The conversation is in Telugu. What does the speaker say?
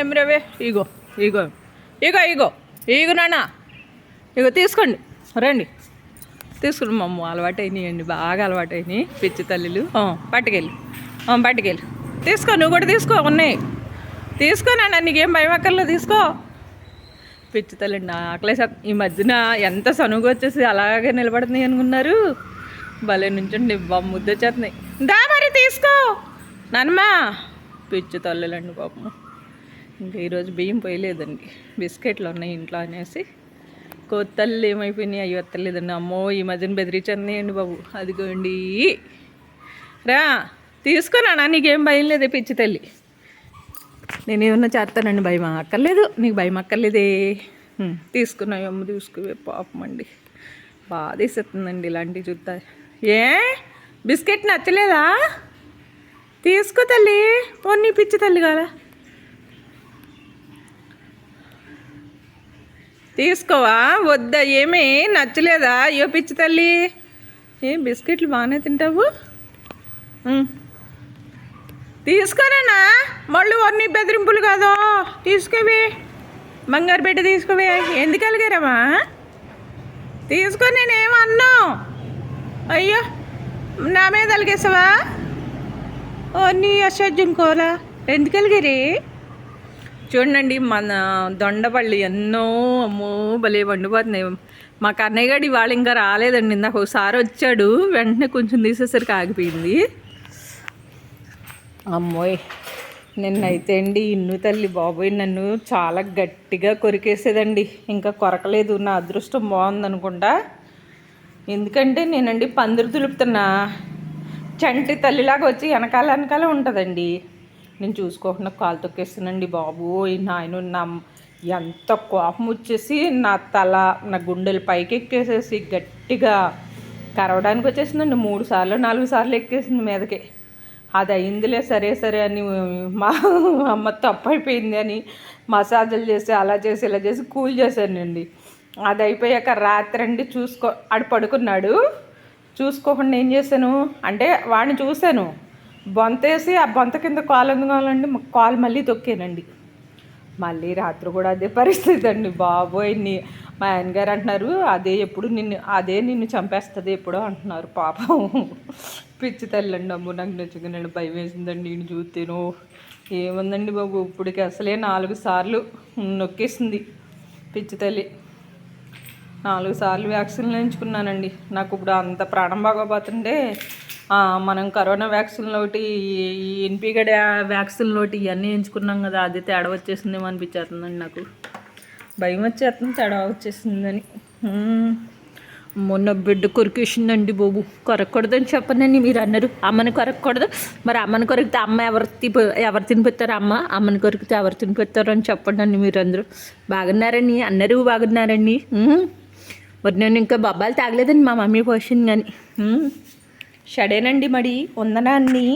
ఏం రవే ఇగో ఇగో ఇగో ఇగో ఇగో నాన్న ఇగో తీసుకోండి రండి తీసుకుని మమ్మ అలవాటు అయినాయండి బాగా అలవాటు అయినాయి పిచ్చి తల్లులు పట్టుకెళ్ళి తీసుకో నువ్వు కూడా తీసుకో ఉన్నాయి తీసుకో నాన్న నీకేం భయం అక్కర్లేదు తీసుకో పిచ్చి తల్లి ఆకలేసా ఈ మధ్యన ఎంత సనుగు వచ్చేసి అలాగే నిలబడుతున్నాయి అనుకున్నారు భలే నుంచండి ముద్ద వచ్చేస్తున్నాయి దా మరి తీసుకో నాన్నమ్మా పిచ్చి తల్లులండి పాపం ఇంకా ఈరోజు బియ్యం పోయలేదండి బిస్కెట్లు ఉన్నాయి ఇంట్లో అనేసి కొత్తల్లు ఏమైపోయినాయి అవి వస్తలేదండి అమ్మో ఈ మధ్యన బెదిరించండి బాబు అదిగోండి రా తీసుకున్నానా నీకేం భయం లేదే పిచ్చి తల్లి నేనేమన్నా చేస్తానండి భయం అక్కర్లేదు నీకు భయం అక్కర్లేదే తీసుకున్నాయి అమ్మ తీసుకువే పాపం అండి బాగా తీసేస్తుందండి ఇలాంటివి చూస్తా ఏ బిస్కెట్ నచ్చలేదా తీసుకో తల్లి పోనీ పిచ్చి తల్లి కాదా తీసుకోవా వద్దా ఏమీ నచ్చలేదా అయ్యో పిచ్చి తల్లి ఏం బిస్కెట్లు బాగానే తింటావు తీసుకోరేనా మళ్ళీ అన్ని బెదిరింపులు కాదో తీసుకోవి బంగారు బిడ్డ తీసుకోవి ఎందుకు అలిగారమ్మా తీసుకో నేనేమన్నా అయ్యో నా మీద అలిగేసావా ఓ నీ అసహ్యం కోలా ఎందుకు అలిగారి చూడండి మన దొండపళ్ళు ఎన్నో అమ్మో భలే వండిపోతున్నాయి మా కన్నయ్య గారు ఇవాళ ఇంకా రాలేదండి ఇందాక ఒకసారి వచ్చాడు వెంటనే కొంచెం తీసేసరికి ఆగిపోయింది అమ్మోయ్ నిన్నైతే అండి ఇన్ను తల్లి బాబోయ్ నన్ను చాలా గట్టిగా కొరికేసేదండి ఇంకా కొరకలేదు నా అదృష్టం బాగుందనుకుంటా ఎందుకంటే నేనండి పందిరి తులుపుతున్నా చంటి తల్లిలాగా వచ్చి వెనకాల ఉంటుందండి నేను చూసుకోకుండా కాలు తొక్కేస్తానండి బాబోయ్ నాయన నా ఎంత కోపం వచ్చేసి నా తల నా గుండెలు పైకి ఎక్కేసేసి గట్టిగా కరవడానికి వచ్చేసిందండి 3 సార్లు 4 సార్లు ఎక్కేసింది మీదకి అది అయిందిలే సరే అని మా అమ్మ తప్పు అయిపోయింది అని మసాజులు చేసి అలా చేసి ఇలా చేసి కూల్ చేశానండి అది అయిపోయాక రాత్రి అండి ఆడు పడుకున్నాడు చూసుకోకుండా ఏం చేశాను అంటే వాడిని చూశాను బొంతేసి ఆ బొంత కింద కాలు ఎందుకోవాలండి కాలు మళ్ళీ తొక్కానండి మళ్ళీ రాత్రి కూడా అదే పరిస్థితి అండి బాబోయ్ మా ఆయనగారు అంటున్నారు అదే నిన్ను చంపేస్తుంది ఎప్పుడో అంటున్నారు పాపం పిచ్చి తల్లండి అమ్ము నాకు నిజంగా నేను భయం వేసిందండి నేను చూస్తేను ఏముందండి బాబు ఇప్పటికి అసలే 4 సార్లు నొక్కేసింది పిచ్చి తల్లి 4 సార్లు వ్యాక్సిన్లు వేయించుకున్నానండి నాకు ఇప్పుడు అంత ప్రాణం బాగోపోతుంటే మనం కరోనా వ్యాక్సిన్లు ఒకటి ఈ ఎన్పిగడ వ్యాక్సిన్లు ఒకటి ఇవన్నీ ఎంచుకున్నాం కదా అది తేడా వచ్చేసిందేమో అనిపించేస్తుందండి నాకు భయం వచ్చేస్తుంది తేడా వచ్చేసిందని మొన్న బిడ్డ కొరికేసిందండి బాబు కొరకూడదని చెప్పనండి మీరు అన్నారు అమ్మని కొరకూడదు మరి అమ్మని కొరికితే అమ్మ ఎవరు తినిపెత్తారు అమ్మని కొరికితే ఎవరు తినిపెత్తారు అని చెప్పండి అండి మీరు అందరూ బాగున్నారండి అందరూ బాగున్నారండి మరి నేను ఇంకా బొబ్బాలు తాగలేదండి మా మమ్మీ పోసింది కానీ షడేనండి మరి ఉందనా అన్నీ